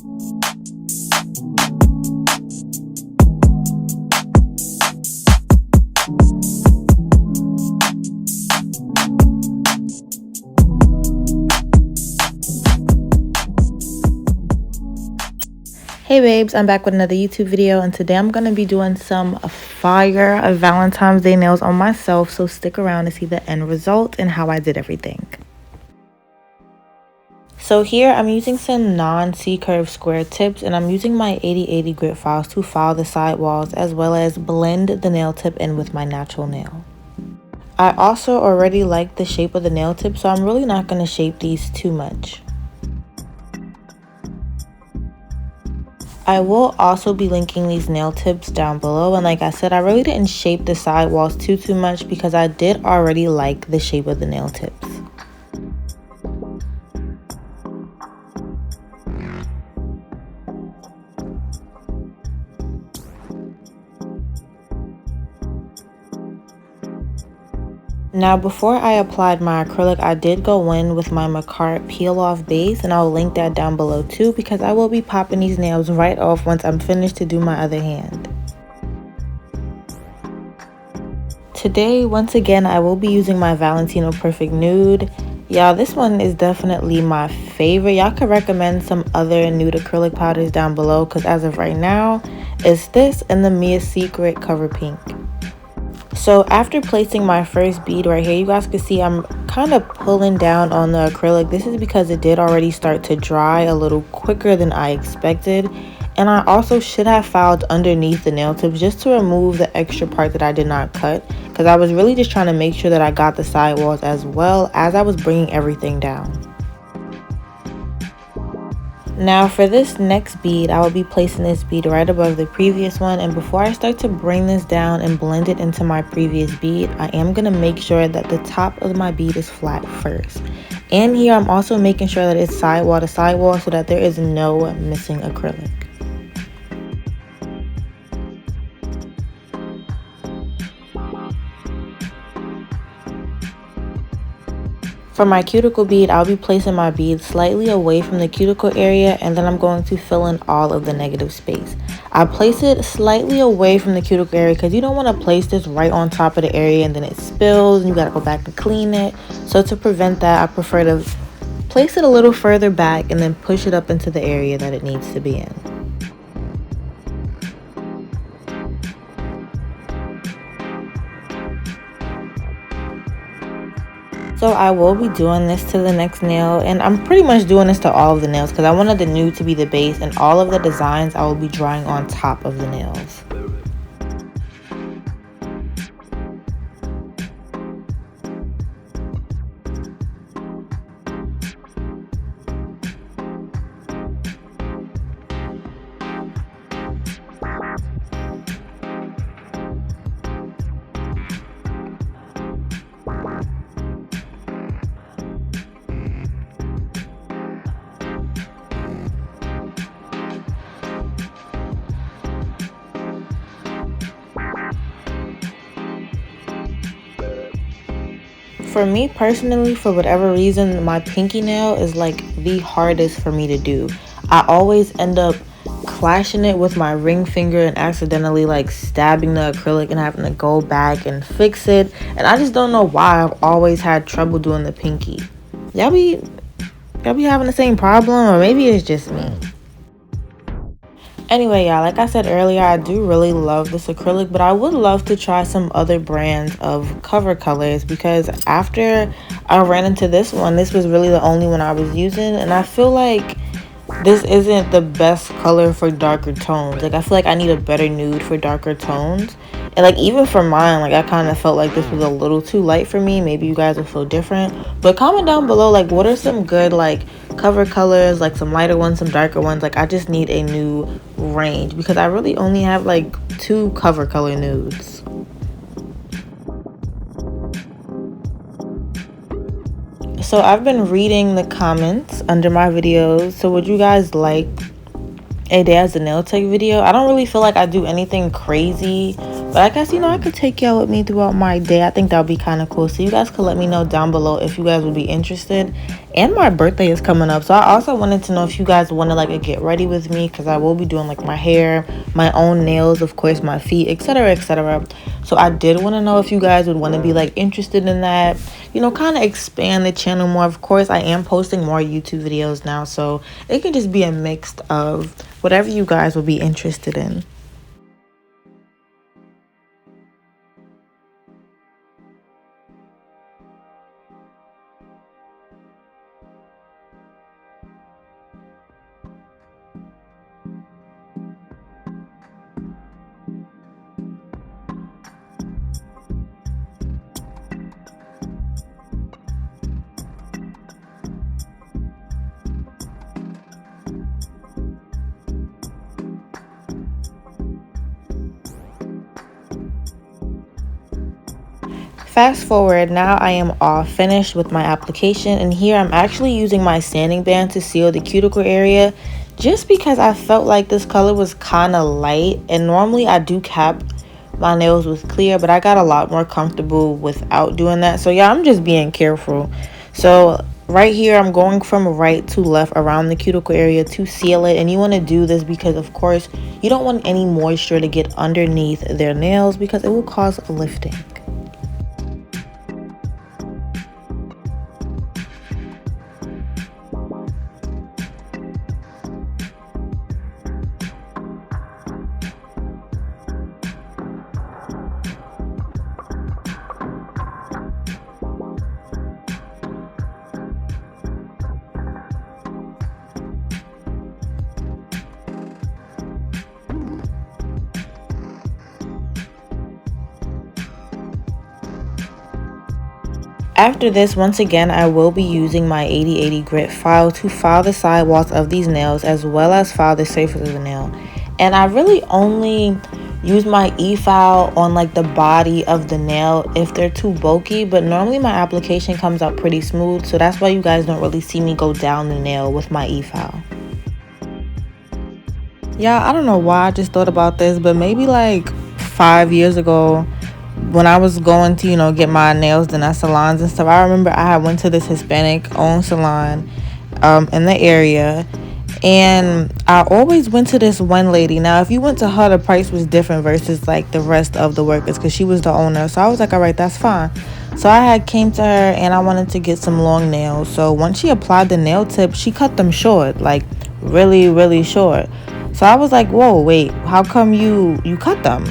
Hey babes, I'm back with another YouTube video, and today I'm going to be doing some fire Valentine's Day nails on myself, so stick around to see the end result and how I did everything. So here I'm using some non-C-curve square tips, and I'm using my 80/80 grit files to file the side walls as well as blend the nail tip in with my natural nail. I also already like the shape of the nail tip, so I'm really not going to shape these too much. I will also be linking these nail tips down below, and like I said, I really didn't shape the side walls too much because I did already like the shape of the nail tips. Now before I applied my acrylic, I did go in with my Macart peel off base, and I'll link that down below too because I will be popping these nails right off once I'm finished to do my other hand. Today, once again, I will be using my Valentino Perfect Nude. Y'all, this one is definitely my favorite. Y'all could recommend some other nude acrylic powders down below because as of right now, it's this and the Mia Secret Cover Pink. So after placing my first bead right here, you guys can see I'm kind of pulling down on the acrylic. This is because it did already start to dry a little quicker than I expected. And I also should have filed underneath the nail tips just to remove the extra part that I did not cut, because I was really just trying to make sure that I got the side walls as well as I was bringing everything down. Now for this next bead, I will be placing this bead right above the previous one, and before I start to bring this down and blend it into my previous bead, I am going to make sure that the top of my bead is flat first. And here I'm also making sure that it's sidewall to sidewall so that there is no missing acrylic. For my cuticle bead, I'll be placing my bead slightly away from the cuticle area, and then I'm going to fill in all of the negative space. I place it slightly away from the cuticle area because you don't want to place this right on top of the area and then it spills and you got to go back and clean it. So to prevent that, I prefer to place it a little further back and then push it up into the area that it needs to be in. So I will be doing this to the next nail, and I'm pretty much doing this to all of the nails because I wanted the nude to be the base, and all of the designs I will be drawing on top of the nails. For me personally, for whatever reason, my pinky nail is like the hardest for me to do. I always end up clashing it with my ring finger and accidentally like stabbing the acrylic and having to go back and fix it. And I just don't know why I've always had trouble doing the pinky. Y'all be having the same problem, or maybe it's just me. Anyway, y'all, like I said earlier, I do really love this acrylic, but I would love to try some other brands of cover colors because after I ran into this one, this was really the only one I was using, and I feel like this isn't the best color for darker tones. Like, I feel like I need a better nude for darker tones. And like, even for mine, like, I kind of felt like this was a little too light for me. Maybe you guys will feel different, but comment down below, like, what are some good like cover colors, like some lighter ones, some darker ones. Like, I just need a new range because I really only have like 2 cover color nudes. So I've been reading the comments under my videos. So would you guys like a day as a nail tech video? I don't really feel like I do anything crazy But I guess, I could take y'all with me throughout my day. I think that would be kind of cool. So you guys could let me know down below if you guys would be interested. And my birthday is coming up. So I also wanted to know if you guys want to like a get ready with me, because I will be doing like my hair, my own nails, of course, my feet, etc., etc. So I did want to know if you guys would want to be like interested in that. Kind of expand the channel more. Of course, I am posting more YouTube videos now. So it can just be a mix of whatever you guys will be interested in. Fast forward, now I am all finished with my application, and here I'm actually using my sanding band to seal the cuticle area, just because I felt like this color was kind of light, and normally I do cap my nails with clear, but I got a lot more comfortable without doing that. So yeah, I'm just being careful. So right here, I'm going from right to left around the cuticle area to seal it, and you want to do this because of course you don't want any moisture to get underneath their nails, because it will cause lifting. After this, once again, I will be using my 8080 grit file to file the sidewalls of these nails as well as file the surface of the nail. And I really only use my e-file on like the body of the nail if they're too bulky, but normally my application comes out pretty smooth, so that's why you guys don't really see me go down the nail with my e-file. Yeah, I don't know why I just thought about this, but maybe like 5 years ago, when I was going to, get my nails done at salons and stuff, I remember I had went to this Hispanic-owned salon in the area, and I always went to this one lady. Now, if you went to her, the price was different versus like the rest of the workers, because she was the owner. So I was like, all right, that's fine. So I had came to her and I wanted to get some long nails. So once she applied the nail tip, she cut them short, like really, really short. So I was like, whoa, wait, how come you cut them?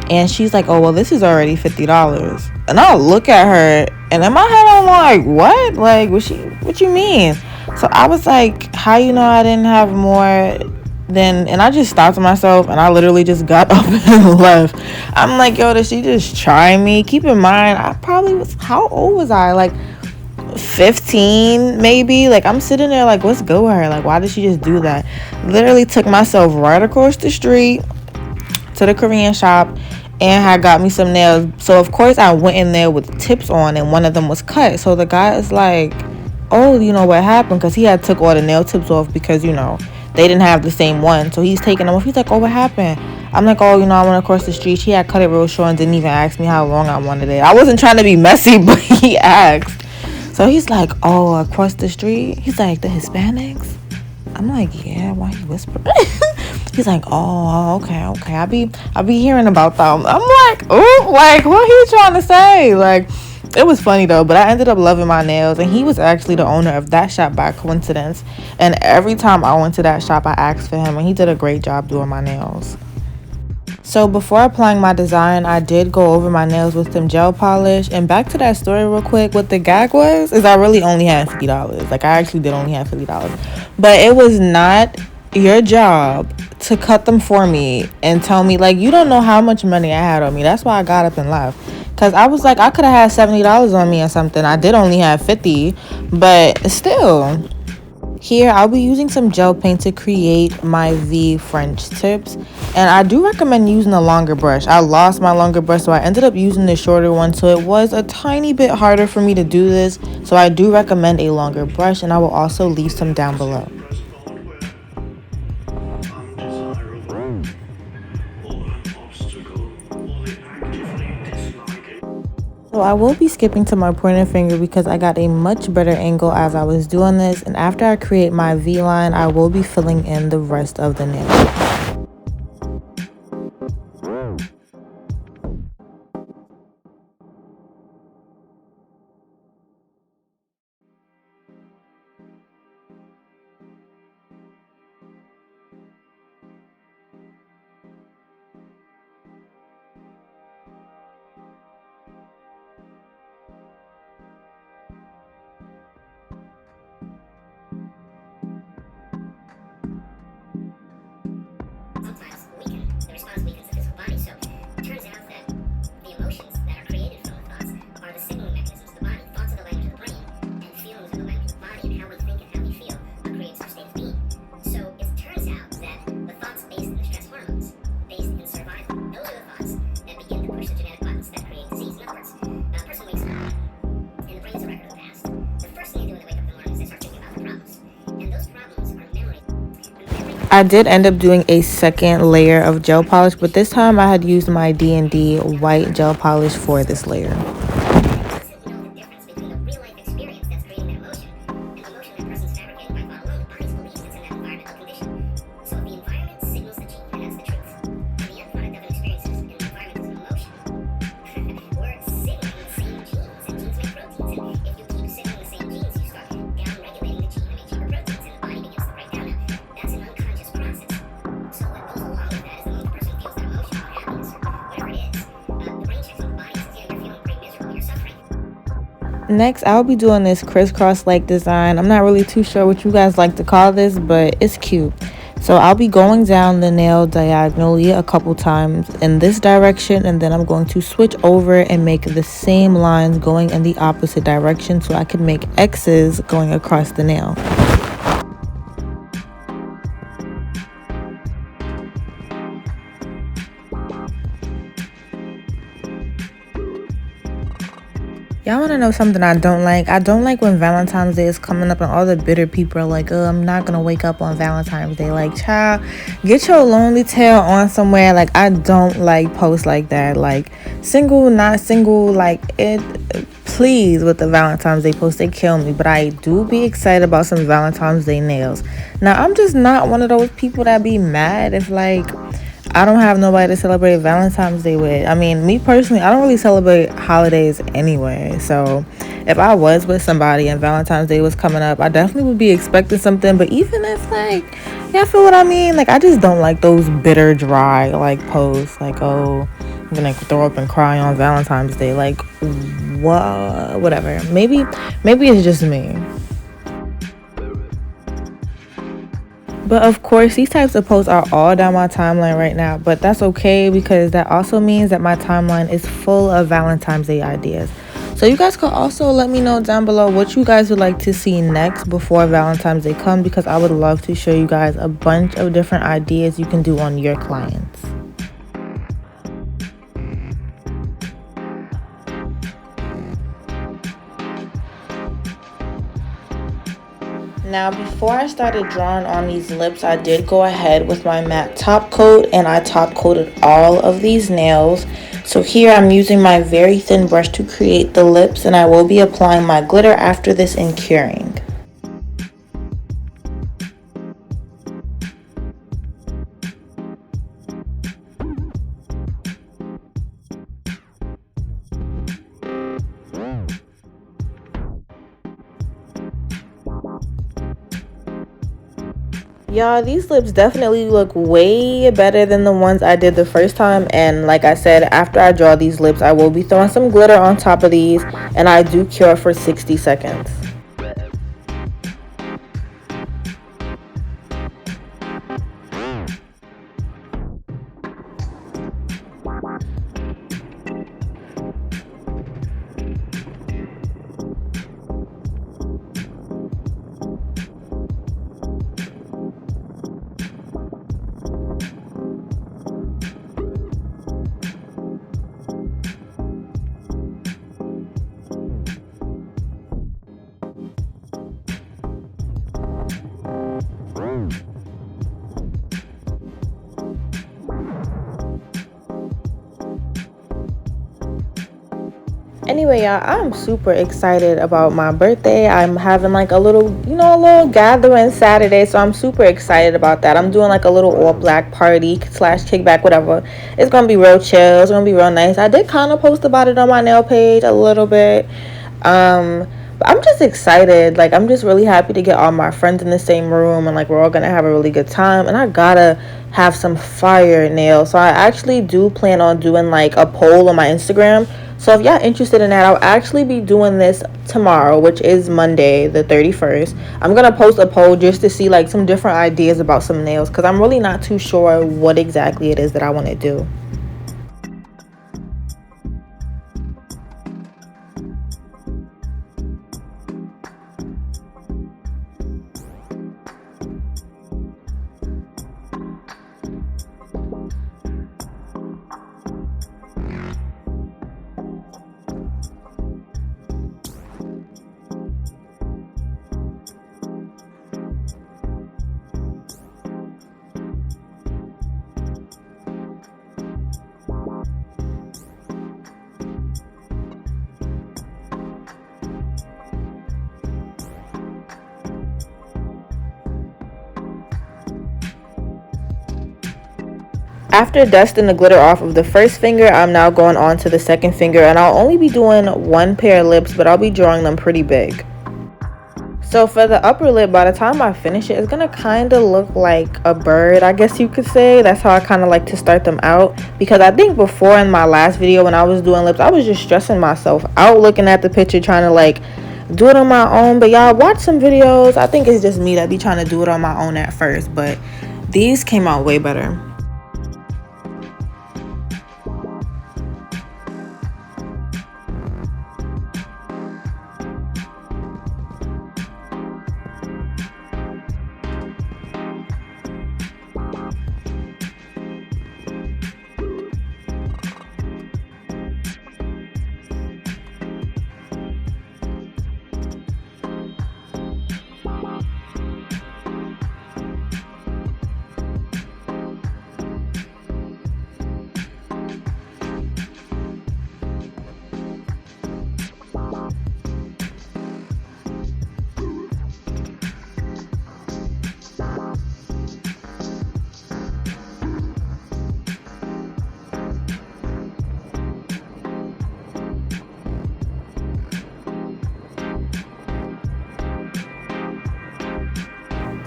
And she's like, oh, well, this is already $50. And I'll look at her, and in my head, I'm like, what? Like, what you mean? So I was like, how you know I didn't have more than, and I just stopped myself, and I literally just got up and left. I'm like, yo, did she just try me? Keep in mind, I probably was, how old was I? Like 15 maybe. Like, I'm sitting there like, what's good with her? Like, why did she just do that? Literally took myself right across the street to the Korean shop and had got me some nails. So of course I went in there with tips on, and one of them was cut. So the guy is like, oh, what happened? Because he had took all the nail tips off because they didn't have the same one. So he's taking them off. He's like, oh, what happened? I'm like, oh, I went across the street. He had cut it real short and didn't even ask me how long I wanted it. I wasn't trying to be messy, but he asked. So he's like, oh, across the street? He's like, the Hispanics? I'm like, yeah, why you whispering? He's like, oh, okay. I be hearing about them. I'm like, oh, like, what he trying to say? Like, it was funny though, but I ended up loving my nails, and he was actually the owner of that shop by coincidence. And every time I went to that shop, I asked for him, and he did a great job doing my nails. So before applying my design, I did go over my nails with some gel polish. And back to that story real quick, what the gag was is I really only had $50. Like, I actually did only have $50. But it was not your job to cut them for me and tell me, like, you don't know how much money I had on me. That's why I got up and left. Because I was like, I could have had $70 on me or something. I did only have 50, but still. Here, I'll be using some gel paint to create my V French tips. And I do recommend using a longer brush. I lost my longer brush, so I ended up using the shorter one. So it was a tiny bit harder for me to do this. So I do recommend a longer brush, and I will also leave some down below. So I will be skipping to my pointer finger because I got a much better angle as I was doing this, and after I create my V line, I will be filling in the rest of the nail. Sometimes the response weakens the physical body. So it turns out that the emotions that are created from the thoughts are the signaling mechanisms of the body. Thoughts are the language of the brain, and feelings are the language of the body, and how we think and how we feel creates our state of being. So it turns out that the thoughts based in the stress hormones, based in survival, those are the thoughts that begin to push the genetic buttons that create disease. In other words, a person wakes up and the brain is a record of the past. The first thing they do when they wake up in the morning is they start thinking about their problems. And those problems are memory. I did end up doing a second layer of gel polish, but this time I had used my D&D white gel polish for this layer. Next, I'll be doing this crisscross like design. I'm not really too sure what you guys like to call this, but it's cute. So I'll be going down the nail diagonally a couple times in this direction, and then I'm going to switch over and make the same lines going in the opposite direction so I can make X's going across the nail. Y'all want to know something I don't like? I don't like when Valentine's Day is coming up and all the bitter people are like, oh, I'm not going to wake up on Valentine's Day. Like, child, get your lonely tail on somewhere. Like, I don't like posts like that. Like, single, not single, like, it, please, with the Valentine's Day post, they kill me. But I do be excited about some Valentine's Day nails. Now, I'm just not one of those people that be mad if, like, I don't have nobody to celebrate Valentine's Day with. I mean, me personally, I don't really celebrate holidays anyway. So if I was with somebody and Valentine's Day was coming up, I definitely would be expecting something. But even if, like, y'all feel what I mean? Like, I just don't like those bitter, dry, like, posts. Like, oh, I'm gonna throw up and cry on Valentine's Day. Like, what? Whatever. Maybe it's just me. But of course, these types of posts are all down my timeline right now, but that's okay because that also means that my timeline is full of Valentine's Day ideas. So you guys could also let me know down below what you guys would like to see next before Valentine's Day comes, because I would love to show you guys a bunch of different ideas you can do on your clients. Now, before I started drawing on these lips, I did go ahead with my matte top coat and I top coated all of these nails. So here I'm using my very thin brush to create the lips, and I will be applying my glitter after this and curing. Y'all, these lips definitely look way better than the ones I did the first time. And like I said, after I draw these lips, I will be throwing some glitter on top of these, and I do cure for 60 seconds. Anyway, y'all, I'm super excited about my birthday. I'm having like a little, a little gathering Saturday, so I'm super excited about that. I'm doing like a little all black party / kickback, whatever. It's gonna be real chill. It's gonna be real nice. I did kind of post about it on my nail page a little bit. But I'm just excited. Like, I'm just really happy to get all my friends in the same room, and like we're all gonna have a really good time. And I gotta have some fire nails, so I actually do plan on doing like a poll on my Instagram. So if y'all interested in that, I'll actually be doing this tomorrow, which is Monday the 31st. I'm gonna post a poll just to see like some different ideas about some nails, because I'm really not too sure what exactly it is that I want to do. After dusting the glitter off of the first finger, I'm now going on to the second finger, and I'll only be doing one pair of lips, but I'll be drawing them pretty big. So for the upper lip, by the time I finish it, it's gonna kind of look like a bird, I guess you could say. That's how I kind of like to start them out, because I think before in my last video when I was doing lips, I was just stressing myself out looking at the picture, trying to like do it on my own. But y'all watch some videos. I think it's just me that be trying to do it on my own at first, but these came out way better.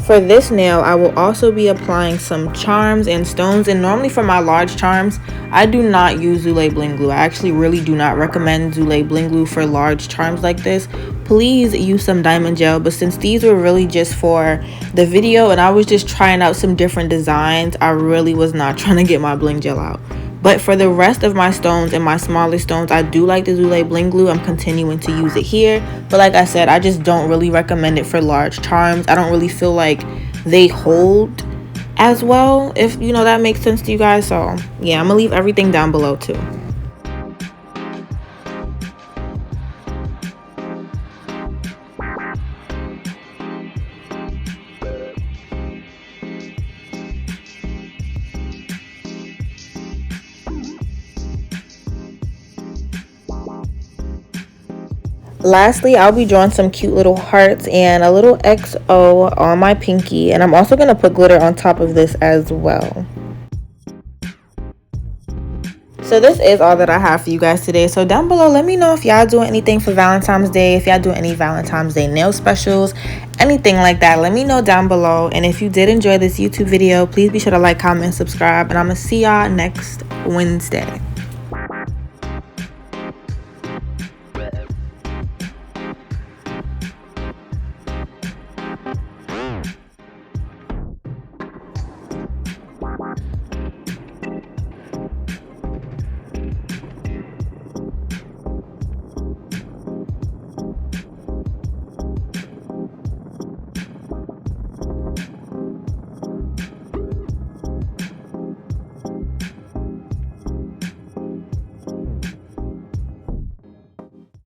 For this nail, I will also be applying some charms and stones, and normally for my large charms, I do not use Zulay Bling Glue. I actually really do not recommend Zulay Bling Glue for large charms like this. Please use some diamond gel, but since these were really just for the video and I was just trying out some different designs, I really was not trying to get my bling gel out. But for the rest of my stones and my smaller stones, I do like the Zulay Bling Glue. I'm continuing to use it here. But like I said, I just don't really recommend it for large charms. I don't really feel like they hold as well, if that makes sense to you guys. So yeah, I'm gonna leave everything down below too. Lastly, I'll be drawing some cute little hearts and a little XO on my pinky, and I'm also going to put glitter on top of this as well. So this is all that I have for you guys today. So down below, let me know if y'all doing anything for Valentine's Day, if y'all doing any Valentine's Day nail specials, anything like that. Let me know down below. And if you did enjoy this YouTube video, please be sure to like, comment, and subscribe, and I'm gonna see y'all next Wednesday.